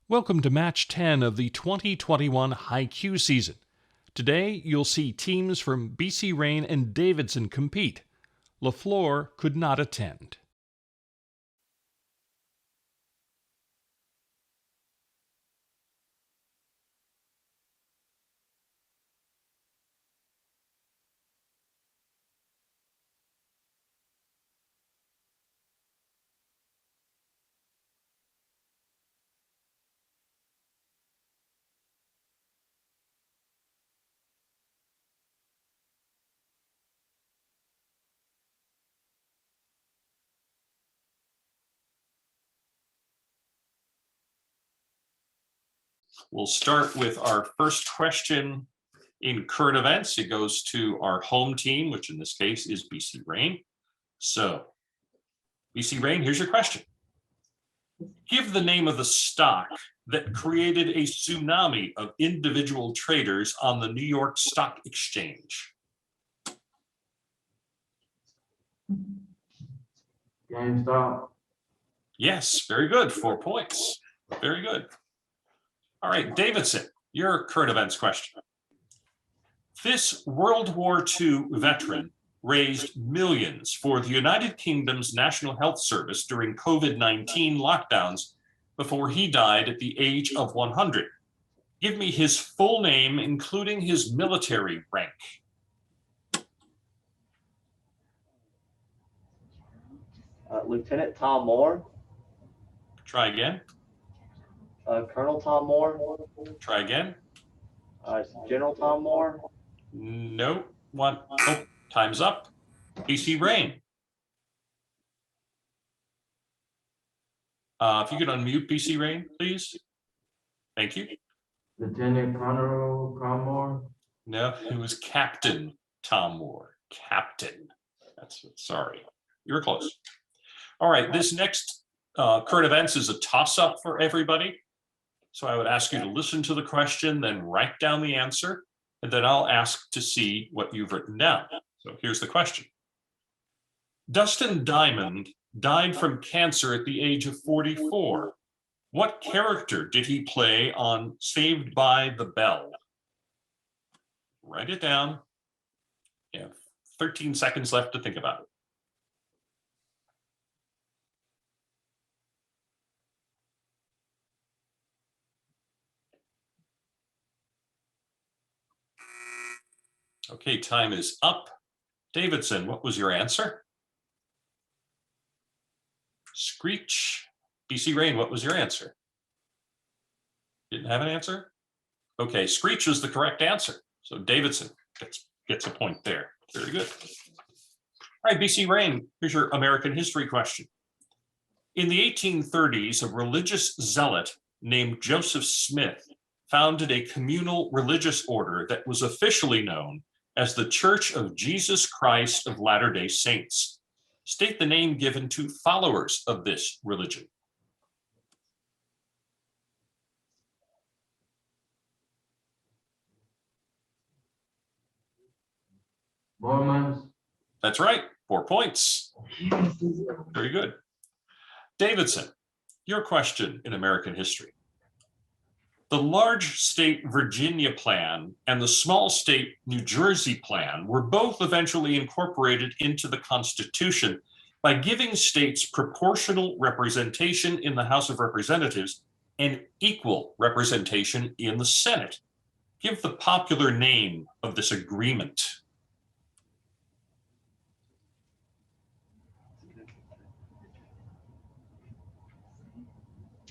Welcome to Match 10 of the 2021 HiQ season. Today, you'll see teams from BC Rain and Davidson compete. LaFleur could not attend. We'll start with our first question in current events. It goes to our home team, which in this case is BC Rain. So, BC Rain, here's your question. Give the name of the stock that created a tsunami of individual traders on the New York Stock Exchange. GameStop. Yes, very good. 4 points. Very good. All right, Davidson, your current events question. This World War II veteran raised millions for the United Kingdom's National Health Service during COVID-19 lockdowns before he died at the age of 100. Give me his full name, including his military rank. Lieutenant Tom Moore. Try again. Colonel Tom Moore. Try again. General Tom Moore. No. One. Oh, time's up. BC Rain. If you could unmute BC Rain, please. Thank you. Lieutenant Colonel Tom Moore. No, it was Captain Tom Moore. Captain. Sorry. You were close. All right, this next current events is a toss-up for everybody. So I would ask you to listen to the question, then write down the answer, and then I'll ask to see what you've written down. So here's the question. Dustin Diamond died from cancer at the age of 44. What character did he play on Saved by the Bell? Write it down. You have 13 seconds left to think about it. Okay, time is up. Davidson, what was your answer? Screech. BC Rain, what was your answer? Didn't have an answer? Okay, Screech was the correct answer. So Davidson gets a point there. Very good. All right, BC Rain, here's your American history question. In the 1830s, a religious zealot named Joseph Smith founded a communal religious order that was officially known as the Church of Jesus Christ of Latter-day Saints. State the name given to followers of this religion. Mormons. That's right, 4 points. Very good. Davidson, your question in American history. The large state Virginia plan and the small state New Jersey plan were both eventually incorporated into the Constitution by giving states proportional representation in the House of Representatives and equal representation in the Senate. Give the popular name of this agreement.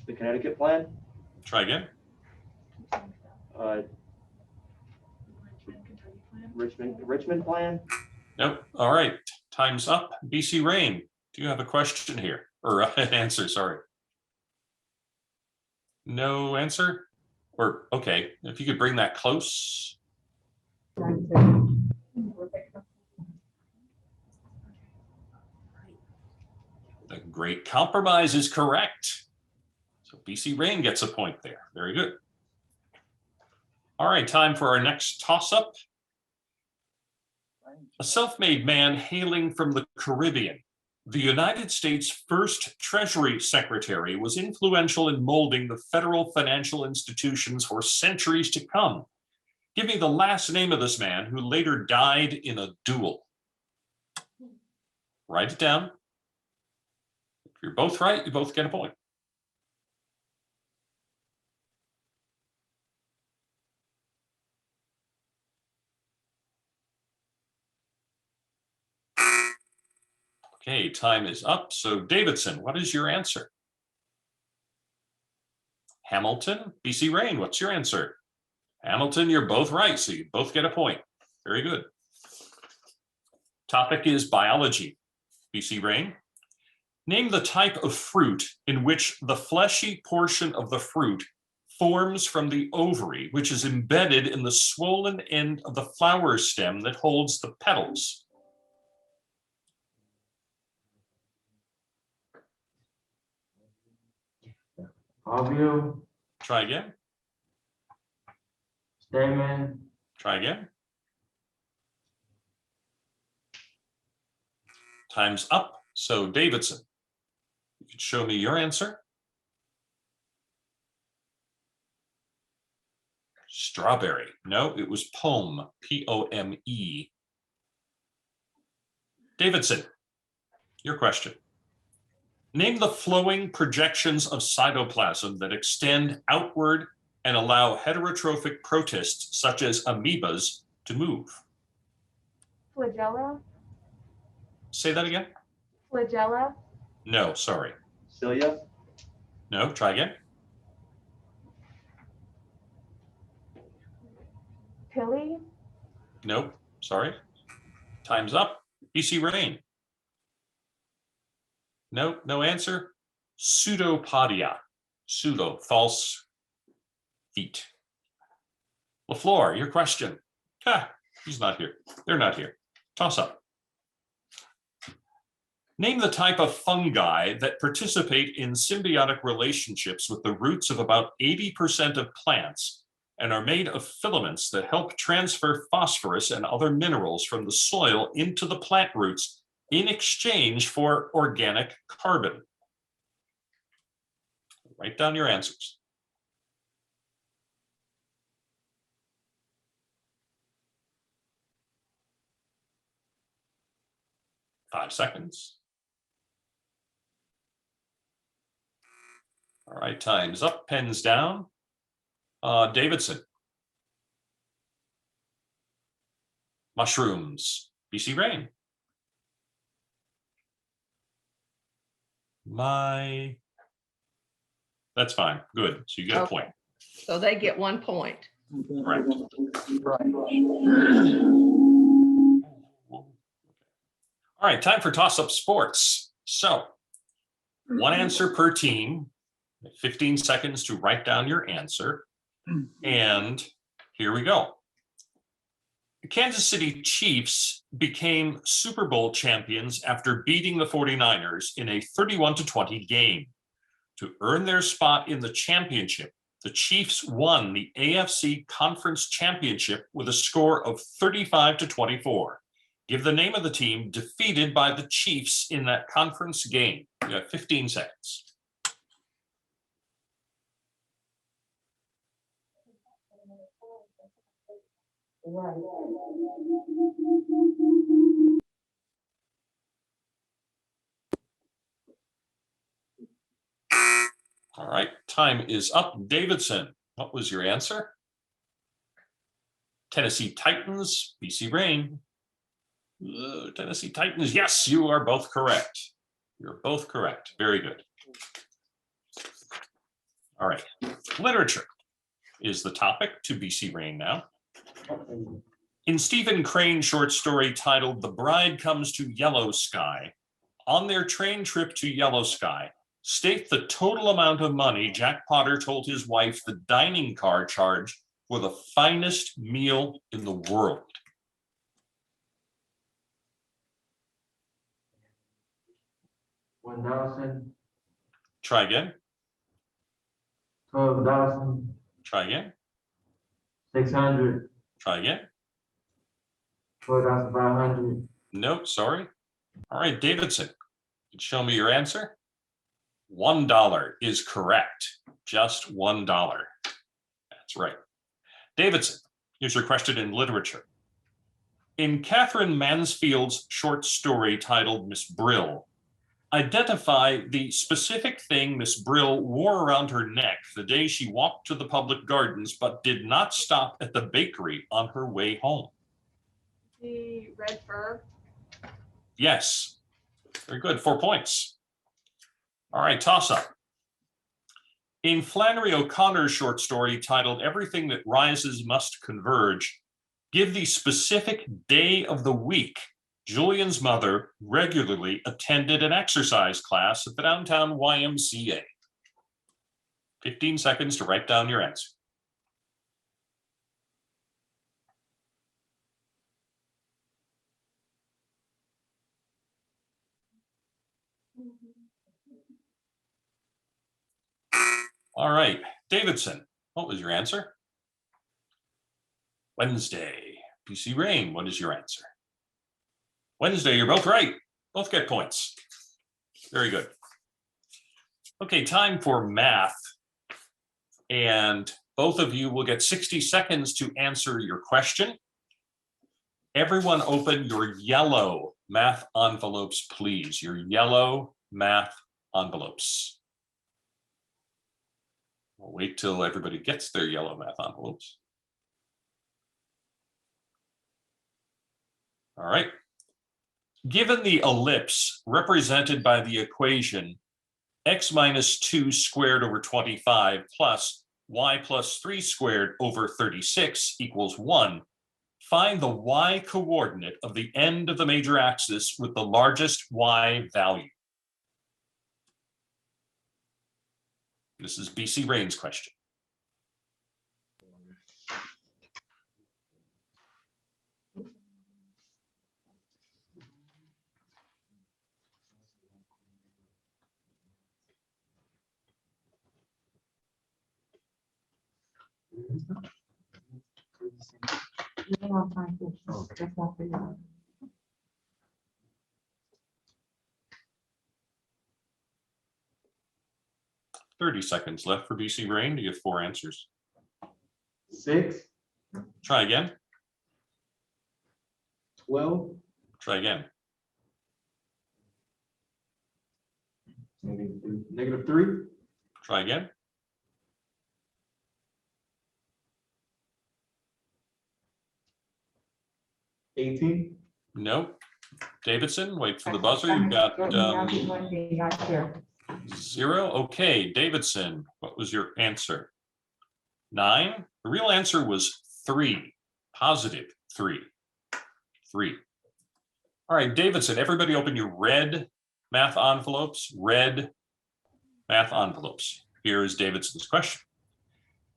The Connecticut plan. Try again. Richmond plan. Nope. All right. Time's up. BC Rain, do you have a question here? Or an answer, sorry. No answer? Or, okay, if you could bring that close. The Great Compromise is correct. So BC Rain gets a point there. Very good. All right, time for our next toss-up. A self-made man hailing from the Caribbean The United States' first Treasury Secretary was influential in molding the federal financial institutions for centuries to come. Give me the last name of this man who later died in a duel. Write it down. If you're both right, you both get a point. Okay, time is up. So Davidson, what is your answer? Hamilton. BC Rain, what's your answer? Hamilton, you're both right, so you both get a point. Very good. Topic is biology. BC Rain. Name the type of fruit in which the fleshy portion of the fruit forms from the ovary, which is embedded in the swollen end of the flower stem that holds the petals. Ovule, Try again. stamen, Try again. Time's up. So Davidson, you could show me your answer. Strawberry. No, it was pome. P-O-M-E. Davidson, your question. Name the flowing projections of cytoplasm that extend outward and allow heterotrophic protists, such as amoebas, to move. Flagella, Say that again? flagella, No, sorry. Cilia, No, try again. pili, Nope, sorry. Time's up. BC Rain. No, no answer. Pseudopodia. Pseudo, false feet. LaFleur, your question. He's not here. They're not here. Toss up. Name the type of fungi that participate in symbiotic relationships with the roots of about 80% of plants and are made of filaments that help transfer phosphorus and other minerals from the soil into the plant roots in exchange for organic carbon. Write down your answers. Five seconds. All right, time's up, pens down. Davidson. Mushrooms. BC Rain. That's fine. Good. So you get a point. So they get 1 point. Correct. All right, time for toss-up sports. So, one answer per team, 15 seconds to write down your answer. And here we go. The Kansas City Chiefs became Super Bowl champions after beating the 49ers in a 31-20 game. To earn their spot in the championship, the Chiefs won the AFC Conference Championship with a score of 35-24. Give the name of the team defeated by the Chiefs in that conference game. You have 15 seconds. All right, time is up. Davidson, what was your answer? Tennessee Titans, BC Rain. Tennessee Titans, yes, you are both correct. You're both correct. Very good. All right, literature is the topic to BC Rain now. In Stephen Crane's short story titled The Bride Comes to Yellow Sky, on their train trip to Yellow Sky, state the total amount of money Jack Potter told his wife the dining car charged for the finest meal in the world. $1,000, Try again. $12,000, Try again. $600, Try again. $4,500, No, sorry. All right, Davidson. Show me your answer. $1 is correct. Just $1. That's right. Davidson, here's your question in literature. In Catherine Mansfield's short story titled Miss Brill, identify the specific thing Miss Brill wore around her neck the day she walked to the public gardens but did not stop at the bakery on her way home. The red fur. Yes. Very good. 4 points. All right, toss up. In Flannery O'Connor's short story titled Everything That Rises Must Converge, give the specific day of the week Julian's mother regularly attended an exercise class at the downtown YMCA. 15 seconds to write down your answer. All right, Davidson, what was your answer? Wednesday. PC Rain, what is your answer? Wednesday, you're both right. Both get points. Very good. Okay, time for math. And both of you will get 60 seconds to answer your question. Everyone open your yellow math envelopes, please. Your yellow math envelopes. We'll wait till everybody gets their yellow math envelopes. All right. Given the ellipse represented by the equation x minus 2 squared over 25 plus y plus 3 squared over 36 equals 1, find the y coordinate of the end of the major axis with the largest y value. This is BC Rain's question. Okay. 30 seconds left for BC Rain to get 4 answers. 6, Try again. 12, Try again. -3, Try again. -18, Nope. Davidson, wait for the buzzer. You've got 0. Okay, Davidson, what was your answer? 9. The real answer was 3. Positive 3. 3. All right, Davidson, everybody open your red math envelopes. Red math envelopes. Here is Davidson's question.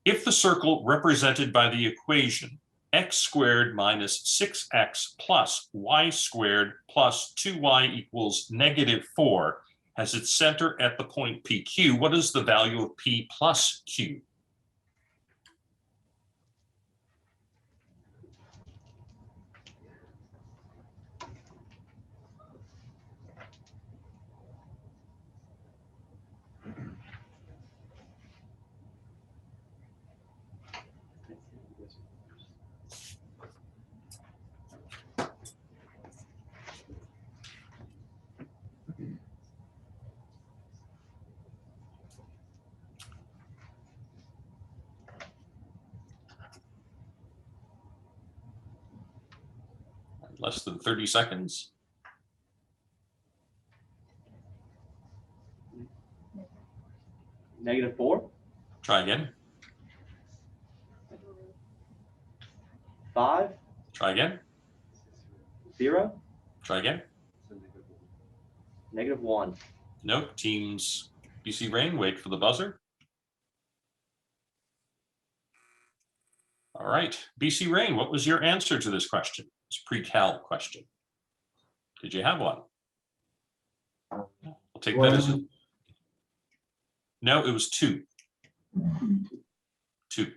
If the circle represented by the equation x squared minus 6x plus y squared plus 2y equals -4 has its center at the point PQ, what is the value of P plus Q? Less than 30 seconds. -4, Try again. 5, Try again. 0, Try again. -1. Nope. Teams BC Rain, wait for the buzzer. All right. BC Rain, what was your answer to this question? It's a pre-cal question. Did you have one? I'll take that as a... No, it was 2. 2.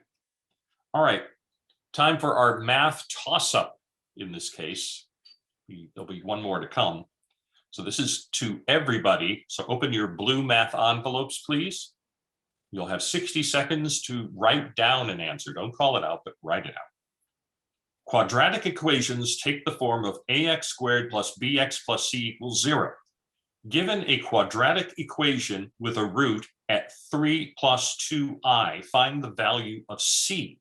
All right. Time for our math toss-up in this case. There'll be one more to come. So this is to everybody. So open your blue math envelopes, please. You'll have 60 seconds to write down an answer. Don't call it out, but write it out. Quadratic equations take the form of ax squared plus bx plus c equals 0. Given a quadratic equation with a root at 3 plus 2i, find the value of c.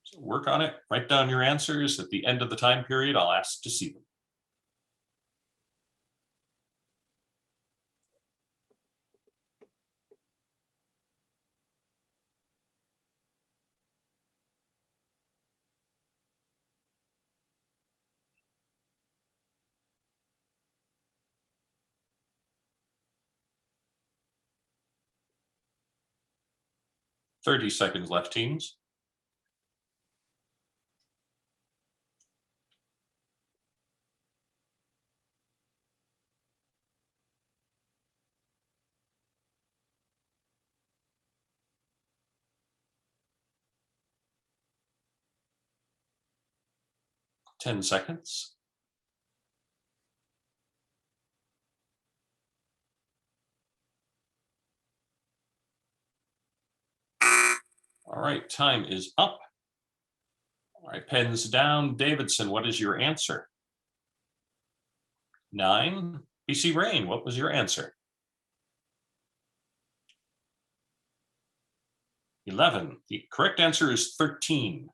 So work on it, write down your answers. At the end of the time period, I'll ask to see them. "30 seconds left, teams. "10 seconds. All right, time is up. All right, pens down. Davidson, what is your answer? 9. BC Rain, what was your answer? 11. The correct answer is 13.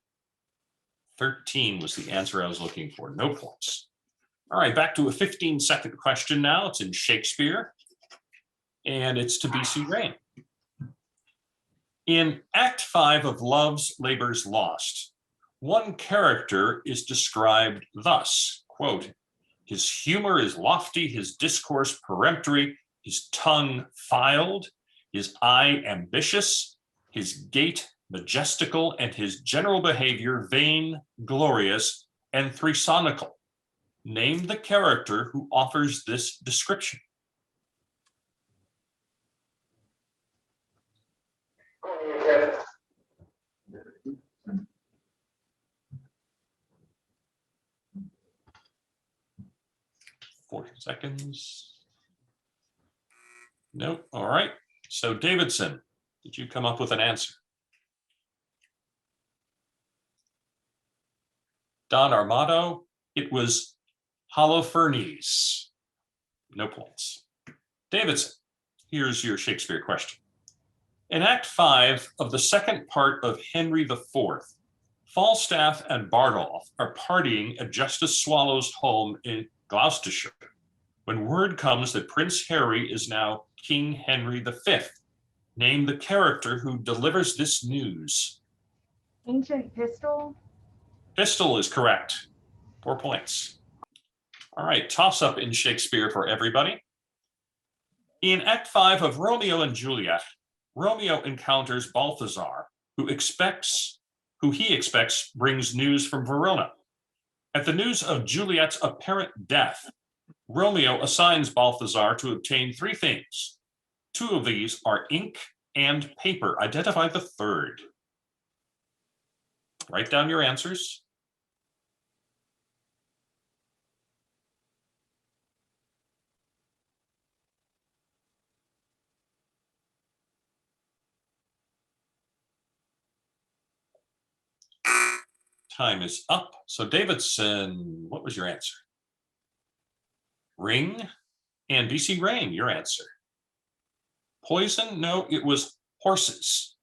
13 was the answer I was looking for. No points. All right, back to a 15-second question now. It's in Shakespeare, and it's to BC Rain. In Act 5 of Love's Labour's Lost, one character is described thus, quote, "His humor is lofty, his discourse peremptory, his tongue filed, his eye ambitious, his gait majestical, and his general behavior vain, glorious, and threesonical. Name the character who offers this description." "40 seconds. Nope. All right. So Davidson, did you come up with an answer? Don Armato, it was Holofernes. No points. Davidson, here's your Shakespeare question. In Act 5 of the second part of Henry IV, Falstaff and Bardolph are partying at Justice Swallow's home in Gloucestershire when word comes that Prince Harry is now King Henry V. Name the character who delivers this news. Ancient Pistol. Pistol is correct. 4 points. All right, toss up in Shakespeare for everybody. In Act 5 of Romeo and Juliet, Romeo encounters Balthazar, who he expects brings news from Verona. At the news of Juliet's apparent death, Romeo assigns Balthazar to obtain 3 things. 2 of these are ink and paper. Identify the third. Write down your answers. Time is up. So Davidson, what was your answer? Ring. And BC Rain, your answer. Poison? No, it was horses.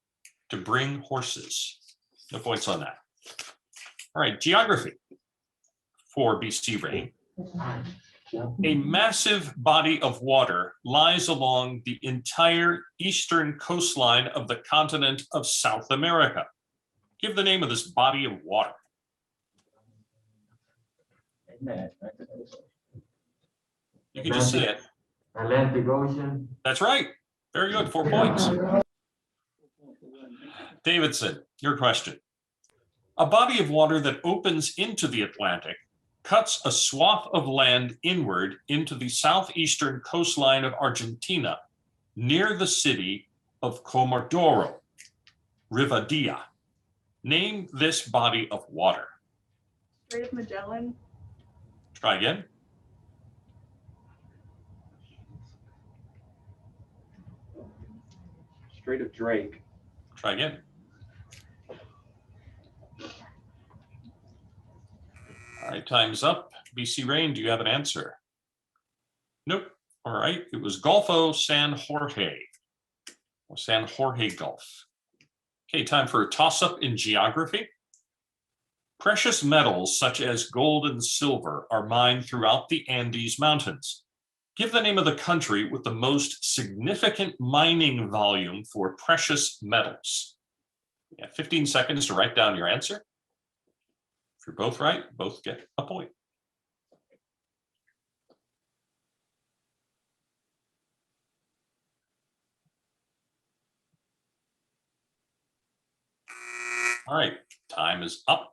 To bring horses. No points on that. All right, geography for BC Rain. A massive body of water lies along the entire eastern coastline of the continent of South America. Give the name of this body of water. You can just say it. Atlantic Ocean. That's right. Very good. 4 points. Davidson, your question. A body of water that opens into the Atlantic cuts a swath of land inward into the southeastern coastline of Argentina, near the city of Comodoro, Rivadavia. Name this body of water. Strait of Magellan. Try again. Strait of Drake. Try again. All right, time's up. BC Rain, do you have an answer? Nope. All right, it was Golfo San Jorge, or San Jorge Gulf. Okay, time for a toss-up in geography. Precious metals such as gold and silver are mined throughout the Andes Mountains. Give the name of the country with the most significant mining volume for precious metals. You have 15 seconds to write down your answer. If you're both right, both get a point. All right, time is up.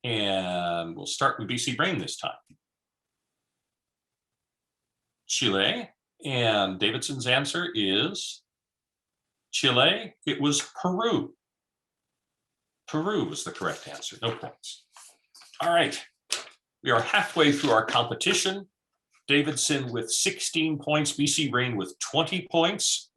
And we'll start with BC Brain this time. Chile, and Davidson's answer is Chile. It was Peru. Peru was the correct answer, no points. All right, we are halfway through our competition. Davidson with 16 points, BC Brain with 20 points.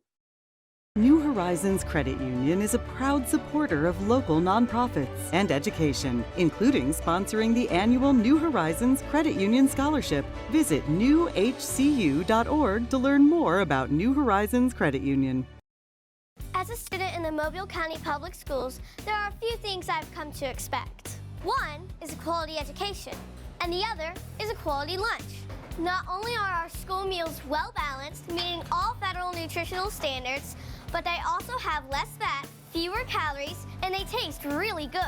New Horizons Credit Union is a proud supporter of local nonprofits and education, including sponsoring the annual New Horizons Credit Union Scholarship. Visit newhcu.org to learn more about New Horizons Credit Union. As a student in the Mobile County Public Schools, there are a few things I've come to expect. One is a quality education, and the other is a quality lunch. Not only are our school meals well balanced, meeting all federal nutritional standards, but they also have less fat, fewer calories, and they taste really good.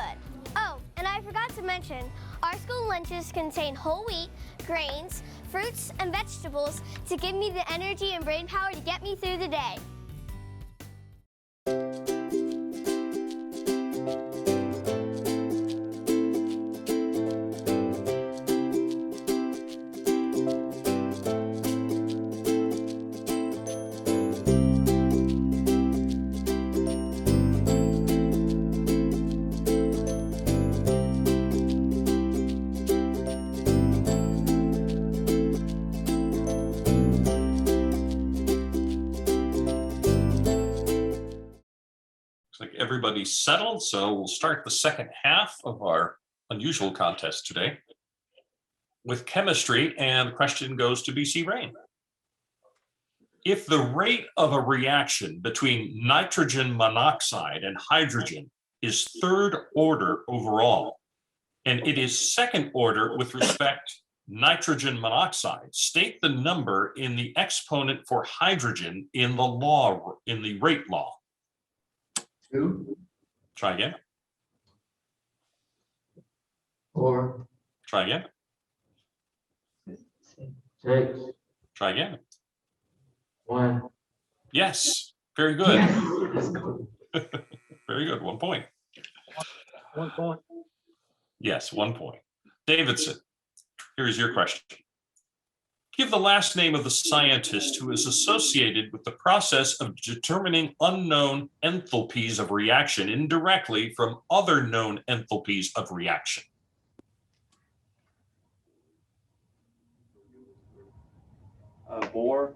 Oh, and I forgot to mention, our school lunches contain whole wheat, grains, fruits, and vegetables to give me the energy and brain power to get me through the day. Everybody's settled, so we'll start the second half of our unusual contest today with chemistry, and the question goes to BC Rain. If the rate of a reaction between nitrogen monoxide and hydrogen is third order overall, and it is second order with respect nitrogen monoxide, state the number in the exponent for hydrogen in the law, in the rate law. 2, Try again. 4, Try again. 6, Try again. 1. Yes, very good. Yes. Let's go. Very good. 1 point. 1 point. Yes, 1 point. Davidson, here's your question. Give the last name of the scientist who is associated with the process of determining unknown enthalpies of reaction indirectly from other known enthalpies of reaction. Bohr,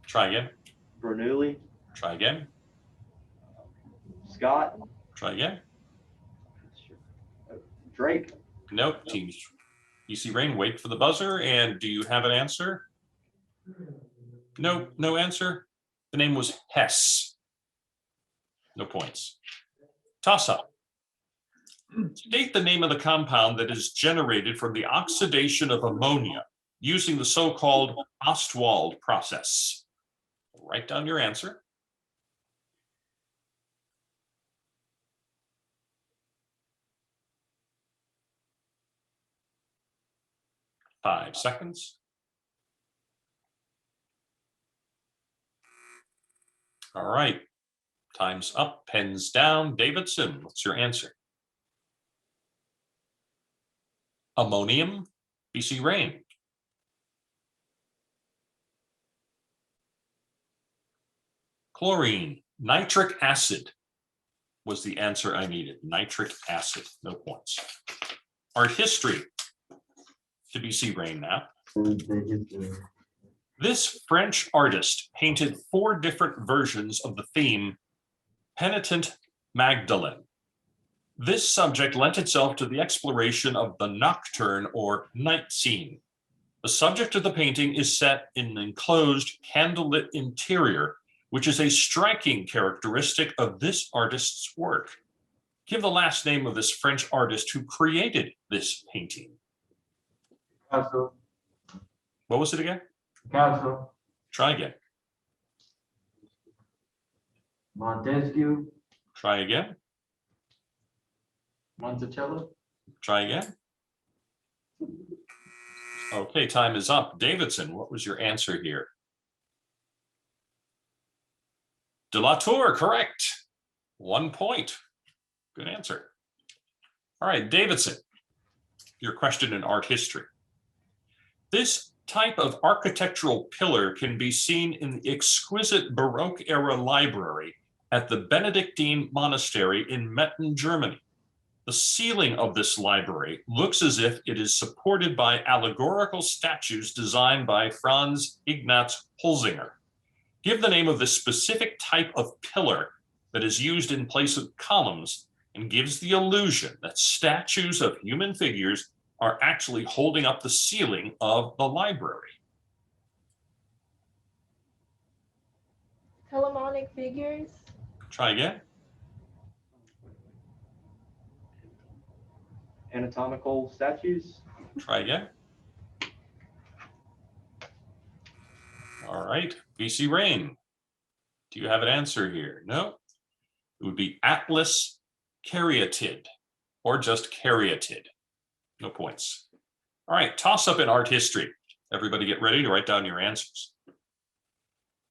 Try again. Bernoulli, Try again. Scott, Try again. Drake. Nope. Team BC Rain, wait for the buzzer. And do you have an answer? No, no answer. The name was Hess. No points. Toss up. State the name of the compound that is generated from the oxidation of ammonia using the so-called Ostwald process. Write down your answer. Five seconds. All right, time's up, pens down. Davidson, what's your answer? Ammonium, BC Rain. Chlorine, nitric acid was the answer I needed. Nitric acid, no points. Art history. to BC Rain now. Davidson. This French artist painted 4 different versions of the theme Penitent Magdalene. This subject lent itself to the exploration of the nocturne or night scene. The subject of the painting is set in an enclosed, candlelit interior, which is a striking characteristic of this artist's work. Give the last name of this French artist who created this painting. Picasso. What was it again? Picasso. Try again. Montesquieu. Try again. Monticello. Try again. Okay, time is up. Davidson, what was your answer here? De la Tour, correct. 1 point. Good answer. All right, Davidson, your question in art history. This type of architectural pillar can be seen in the exquisite Baroque era library at the Benedictine Monastery in Metten, Germany. The ceiling of this library looks as if it is supported by allegorical statues designed by Franz Ignaz Holzinger. Give the name of this specific type of pillar that is used in place of columns and gives the illusion that statues of human figures are actually holding up the ceiling of the library. Telemonic figures. Try again. Anatomical statues. Try again. All right, BC Rain. Do you have an answer here? No? It would be Atlas Caryatid, or just Caryatid. No points. All right, toss up in art history. Everybody get ready to write down your answers.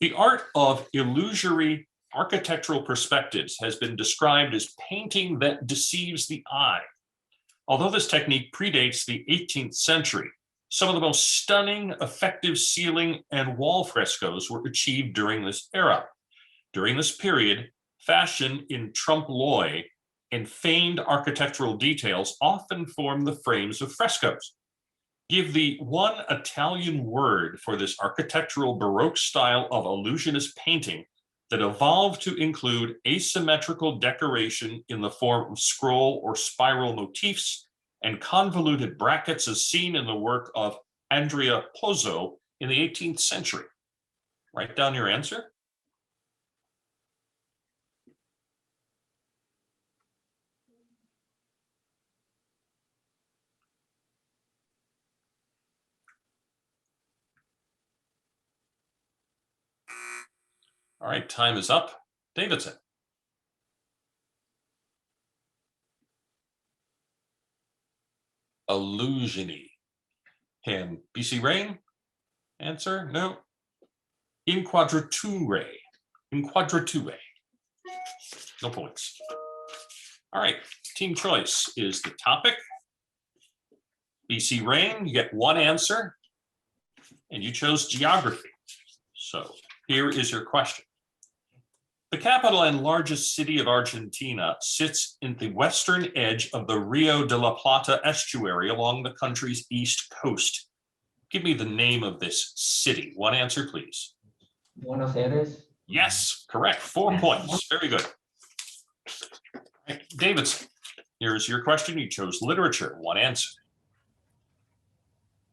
The art of illusory architectural perspectives has been described as painting that deceives the eye. Although this technique predates the 18th century, some of the most stunning, effective ceiling and wall frescoes were achieved during this era. During this period, fashion in trompe l'oeil and feigned architectural details often form the frames of frescoes. Give the one Italian word for this architectural Baroque style of illusionist painting that evolved to include asymmetrical decoration in the form of scroll or spiral motifs and convoluted brackets as seen in the work of Andrea Pozzo in the 18th century. Write down your answer. All right, time is up. Davidson. Illusiony. Can BC Rain answer? No. Inquadrature. Inquadrature. No points. All right, team choice is the topic. BC Rain, you get one answer, and you chose geography. So here is your question. The capital and largest city of Argentina sits in the western edge of the Rio de la Plata estuary along the country's east coast. Give me the name of this city. One answer, please. Buenos Aires. Yes, correct. 4 points. Very good. All right, Davidson, here's your question. You chose literature. One answer.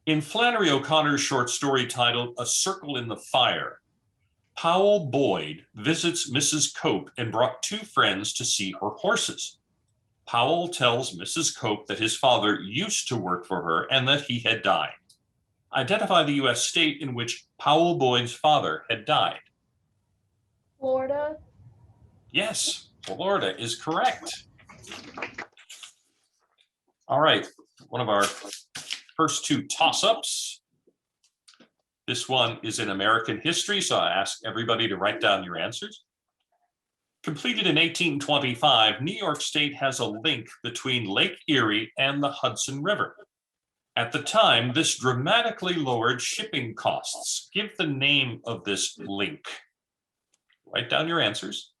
In Flannery O'Connor's short story titled A Circle in the Fire, Powell Boyd visits Mrs. Cope and brought 2 friends to see her horses. Powell tells Mrs. Cope that his father used to work for her and that he had died. Identify the U.S. state in which Powell Boyd's father had died. Florida. Yes, Florida is correct. All right, one of our first 2 toss-ups. This one is in American history, so I ask everybody to write down your answers. Completed in 1825, New York State has a link between Lake Erie and the Hudson River. At the time, this dramatically lowered shipping costs. Give the name of this link. Write down your answers.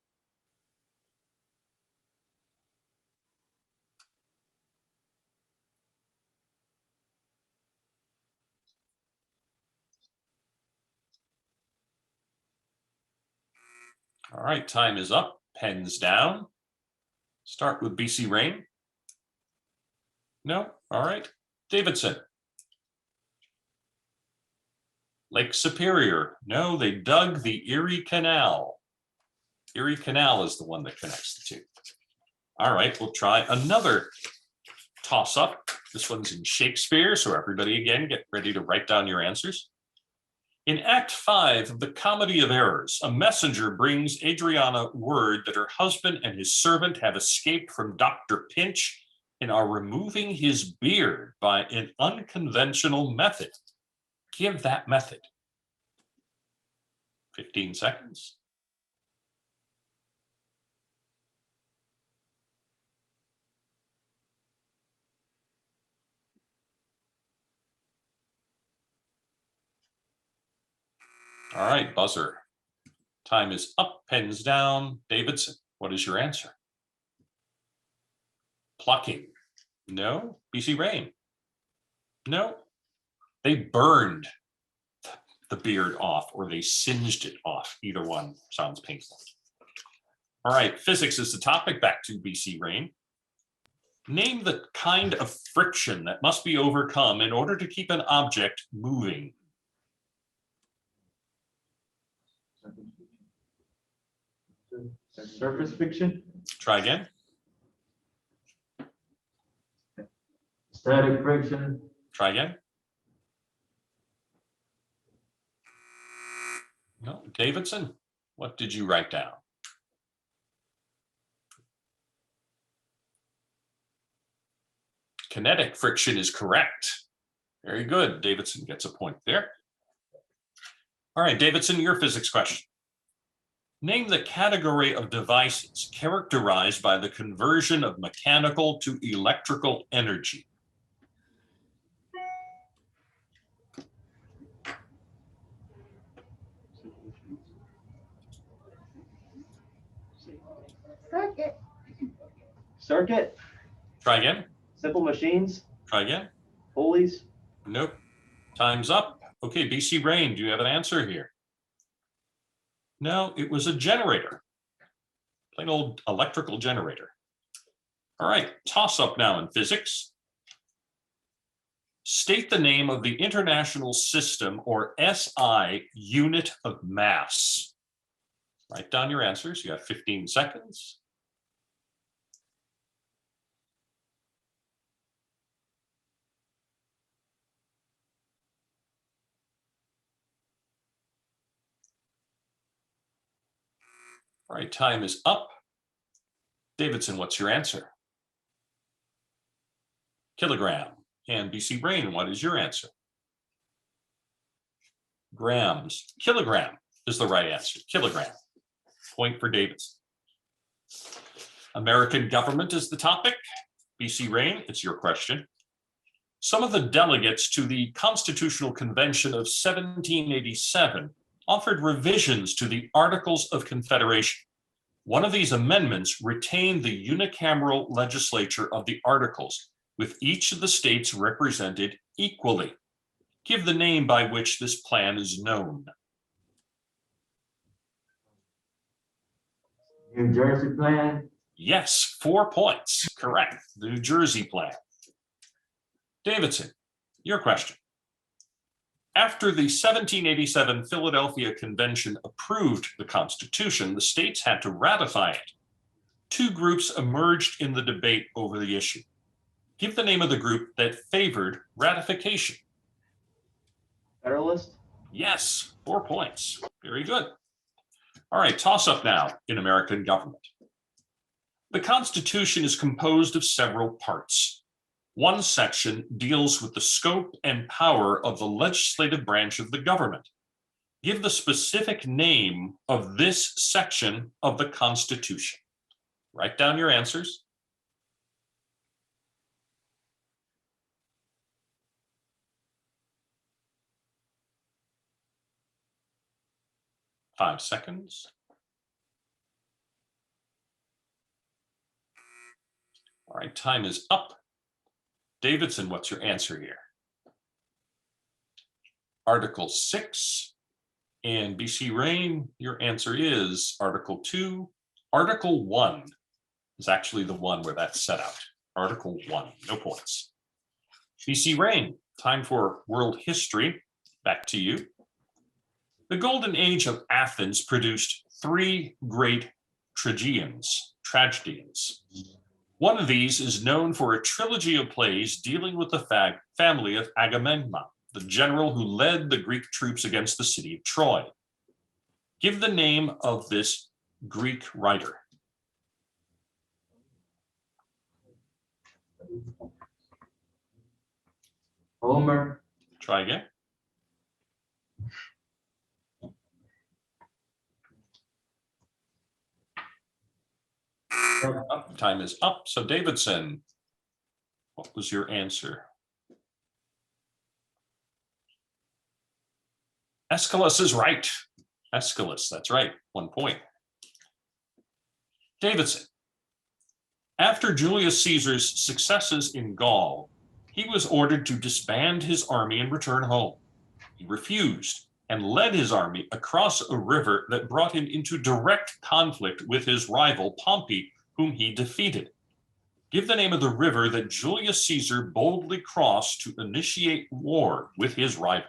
All right, time is up. Pens down. Start with BC Rain. No? All right. Davidson. Lake Superior. No, they dug the Erie Canal. Erie Canal is the one that connects the two. All right, we'll try another toss-up. This one's in Shakespeare, so everybody again, get ready to write down your answers. In Act 5 of the Comedy of Errors, a messenger brings Adriana word that her husband and his servant have escaped from Dr. Pinch and are removing his beard by an unconventional method. Give that method. 15 seconds. All right, buzzer. Time is up, pens down. Davidson, what is your answer? Plucking. No. BC Rain. No. They burned the beard off or they singed it off. Either one sounds painful. All right, physics is the topic. Back to BC Rain. Name the kind of friction that must be overcome in order to keep an object moving. Surface friction. Try again. Static friction. Try again. No, Davidson, what did you write down? Kinetic friction is correct. Very good. Davidson gets a point there. All right, Davidson, your physics question. Name the category of devices characterized by the conversion of mechanical to electrical energy. Circuit. Circuit. Try again. Simple machines. Try again. Pulleys. Nope. Time's up. Okay, BC Rain, do you have an answer here? No, it was a generator. Plain old electrical generator. All right, toss up now in physics. State the name of the International System, or SI, unit of mass. Write down your answers. You have 15 seconds. All right, time is up. Davidson, what's your answer? Kilogram. And BC Rain, what is your answer? Grams. Kilogram is the right answer. Kilogram. Point for Davidson. American government is the topic. BC Rain, it's your question. Some of the delegates to the Constitutional Convention of 1787 offered revisions to the Articles of Confederation. One of these amendments retained the unicameral legislature of the Articles, with each of the states represented equally. Give the name by which this plan is known. New Jersey plan. Yes, 4 points. Correct. The New Jersey plan. Davidson, your question. After the 1787 Philadelphia Convention approved the Constitution, the states had to ratify it. Two groups emerged in the debate over the issue. Give the name of the group that favored ratification. Federalist. Yes, 4 points. Very good. All right, toss up now in American government. The Constitution is composed of several parts. One section deals with the scope and power of the legislative branch of the government. Give the specific name of this section of the Constitution. Write down your answers. Five seconds. All right, time is up. Davidson, what's your answer here? Article 6. And BC Rain, your answer is Article 2. Article 1 is actually the one where that's set out. Article 1, no points. BC Rain, time for world history. Back to you. The Golden Age of Athens produced 3 great tragedians. One of these is known for a trilogy of plays dealing with the family of Agamemnon, the general who led the Greek troops against the city of Troy. Give the name of this Greek writer. Homer. Try again. Time is up. So Davidson, what was your answer? Aeschylus is right. Aeschylus, that's right. 1 point. Davidson, after Julius Caesar's successes in Gaul, he was ordered to disband his army and return home. He refused and led his army across a river that brought him into direct conflict with his rival Pompey, whom he defeated. Give the name of the river that Julius Caesar boldly crossed to initiate war with his rival.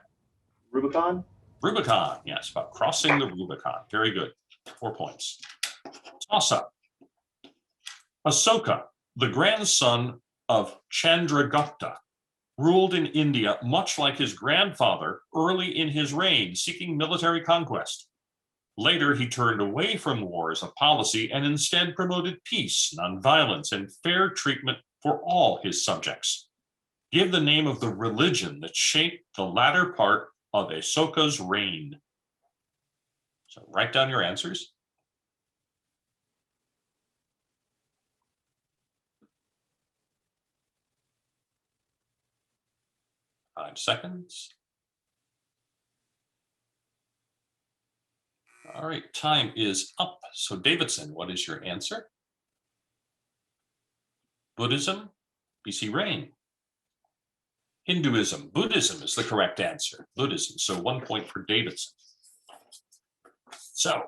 Rubicon? Rubicon, yes, about crossing the Rubicon. Very good. 4 points. Toss-up. Asoka, the grandson of Chandragupta, ruled in India much like his grandfather early in his reign, seeking military conquest. Later, he turned away from war as a policy and instead promoted peace, nonviolence, and fair treatment for all his subjects. Give the name of the religion that shaped the latter part of Asoka's reign. So write down your answers. Five seconds. All right, time is up. So Davidson, what is your answer? Buddhism, BC Rain. Hinduism, Buddhism is the correct answer. Buddhism, so 1 point for Davidson. So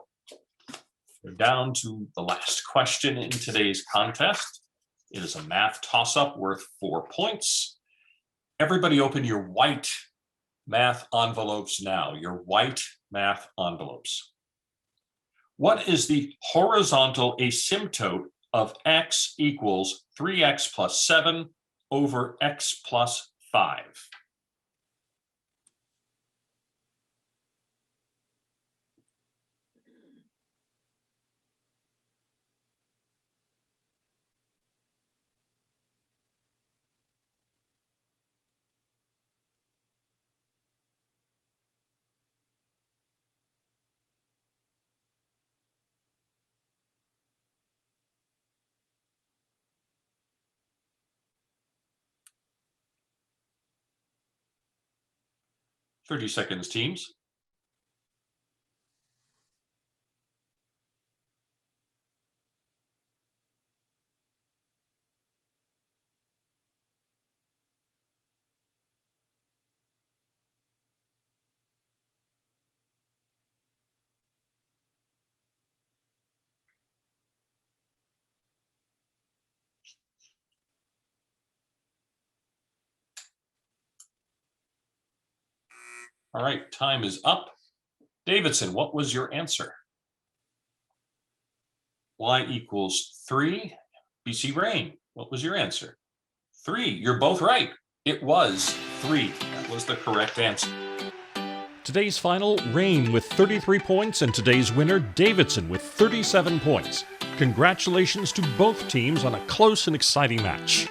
we're down to the last question in today's contest. It is a math toss-up worth 4 points. Everybody open your white math envelopes now, your white math envelopes. What is the horizontal asymptote of x equals 3x plus 7 over x plus 5? Thirty seconds, teams. All right, time is up. Davidson, what was your answer? Y equals 3. BC Rain, what was your answer? 3. You're both right. It was 3. That was the correct answer. Today's final, Rain with 33 points, and today's winner, Davidson, with 37 points. Congratulations to both teams on a close and exciting match.